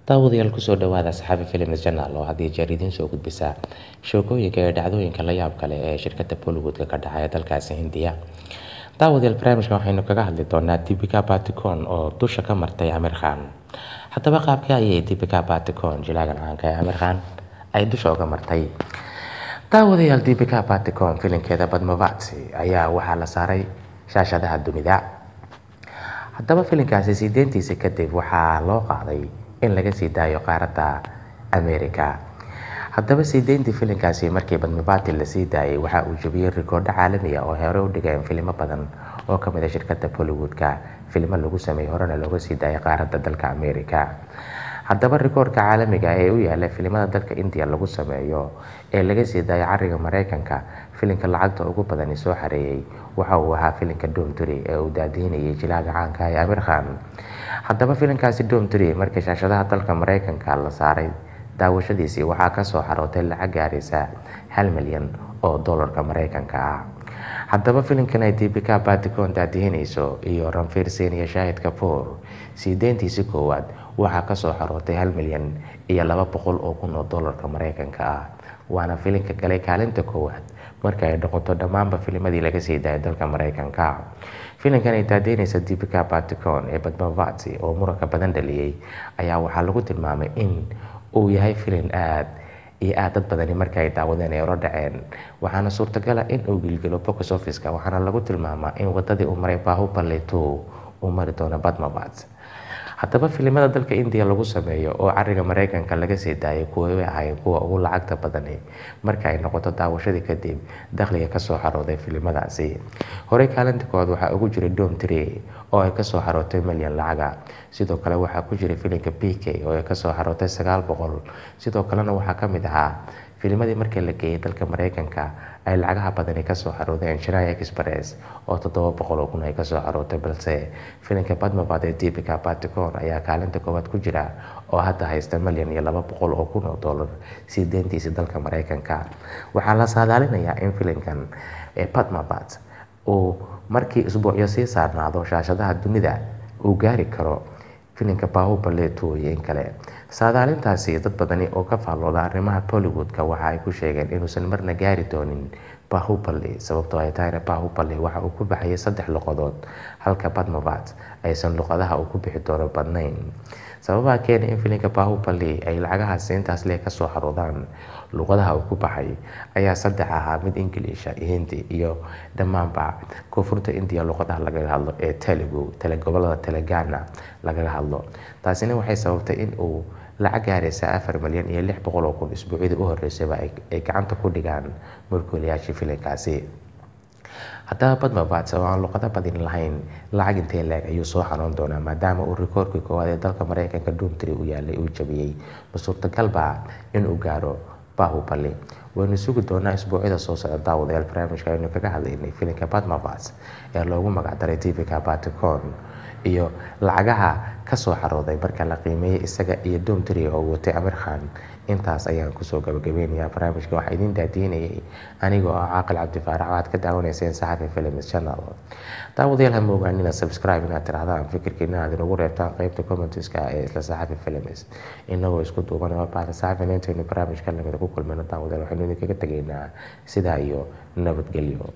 daawadayaal kusoo dhawaada Saxafi Films Channel oo had iyo jeer idin soo gudbisa sheekooyinka iyo dhacdooyinka la yaab kale ee shirkadda Bollywood ka dhacaya dalkaasi Hindiya. Daawadayaal barnaamijkan waxaynu kaga hadli doonaa Deepika Padukone oo dusha ka martay Aamir Khan. Haddaba qaabkee ayay Deepika Padukone jilaagan caanka ah Aamir Khan ay dusha uga martay? Daawadayaal Deepika Padukone filimkeeda Padmavati ayaa waxaa la saaray shaashadaha dunida. Haddaba filimkaasi sideentiisa kadib waxaa loo qaaday in laga sii daayo qaaradda Ameerika. Haddaba sideenti filimkaasi markii Padmavati la sii daayay waxa uu jabiyay rikoodho caalami ah oo hore u dhigeen filimo badan oo ka mid ah shirkadda Bollywood-ka filimo lagu sameeyay horena looga sii daayay qaaradda dalka Ameerika. Haddaba rikoodhka caalamiga ee u yaala filimada dalka India lagu sameeyo ee laga sii daayay cariga Mareykanka filimka lacagta ugu badan soo xareeyay waxa uu ahaa filimka Dhoom 3 ee uu daadiinayay jilaaga caanka ah Aamir Khan. Haddaba filimkaasi Dhoom 3 markii shaashadaha dalka Mareykanka la saaray daawashadiisii waxaa ka soo xarootay lacag gaaraysa 1 milyan oo dollarka Mareykanka ah. Haddaba filimkan ay Deepika Padukone daadiinayso iyo Ranveer Singh iyo Shahid Kapoor sideentiisii koowaad waxaa ka soo xarootay 1 milyan iyo 200 oo kun oo dollarka Mareykanka ah. Waana filimka galay kaalinta koowaad marka ay noqoto dhammaanba filimadii laga sii daayay dalka Mareykanka. Filimkan ay daadiinayso Deepika Padukone ee Padmavati oo muranka badan dhaliyay ayaa waxaa lagu tilmaamay in uu yahay filim aad dad badani markii ay daawadeen ay ula dhaceen, waxaana suurtagal ah in uu gilgilo box office-ka waxaana lagu tilmaamaa in wadadii uu maray Bahubali 2 uu mari doono Padmavati. Haddaba filimada dalka India lagu sameeyo oo cariga Mareykanka laga sii daayay kuwa ahay kuwa ugu lacagta badani marka ay noqoto daawashadii kadib dakhliga ka soo xarooday filimadaasi. Horey kaalinta koowaad waxaa ugu jiray Dhoom 3 oo ay ka soo xarootay milyan lacaga. Sidoo kale waxaa ku jiray filimka PK oo ay ka soo xarootay 900. Sidoo kalena waxaa ka mid ahaa filimadii markii la geeyay dalka Mareykanka ay lacagaha badani ka soo xaroodeen Chennai Express oo 700 kun ay ka soo xarootay, balse filimka Padmavati ee Deepika Padukone ayaa kaalinta koowaad ku jira oo hadda haysta milyan iyo 200 oo kun oo dollar sideentiisa dalka Mareykanka. Waxaa la saadaalinayaa in filimkan ee Padmavati uu markii usbuucyo sii saarnaado shaashadaha dunida uu gaari karo filimka Bahubali 2 iyo in kale. Saadaalintaasi dad badani oo ka faallooda arrimaha Bollywood-ka waxa ay ku sheegeen inuusan marna gaari doonin Bahubali sababtoo ay tahay Bahubali waxa uu ku baxayay 3 luqadood halka Padmavati aysan luqadaha uu ku bixi doono badnayn. Sababaha keenay in filimka Bahubali ay lacagahaasi intaas leeg ka soo xaroodaan luqadaha uu ku baxay ayaa 3 ahaa mid English, Hindi iyo dhammaanba koonfurta India luqadaha lagaga hadlo ee Telugu, gobolada Telangana lagaga hadlo. Taasina waxay sababtay in uu lacag gaaraysa 4 milyan iyo 600 oo kun isbuucii u horeysay ay gacanta ku dhigaan mulkiilayaashii filimkaasi. Haddaba Padmavati oo aan luqado badan lahayn lacag intee leeg ayuu soo xaroon doonaa maadaama uu rikoodhkii koowaad ee dalka Mareykanka Dhoom 3 u yaalay uu jabiyay. Ma suurtagal baa in uu gaaro Bahubali? Waynu sugi doonaa isbuucyada soo socda. Daawadayaal barnaamijka aynu kaga hadlaynay filimka Padmavati ee loogu magac daray Deepika Padukone iyo lacagaha ka soo xarooday marka la qiimeeyay isaga iyo Dhoom 3 oo watay Aamir Khan. Intaas ayaan kusoo gabagabeynayaa barnaamijka. Waxaa idin daadiinayay anigoo ah Caaqil Cabdi Faarax. Waxaad ka daawanayseen Saxafi Films Channel. Daawadayaal ha moogaanina subscribe inaad tirahdaan fikirkiina aad inagu reebtaan qaybta comments-ka ee isla Saxafi Films. Inagoo isku duuban oo baahda Saxafi intaynu barnaamijka lamida ku kulmayno daawadayaal waxaynu idinkaga tegaynaa sidaa iyo nabadgelyo.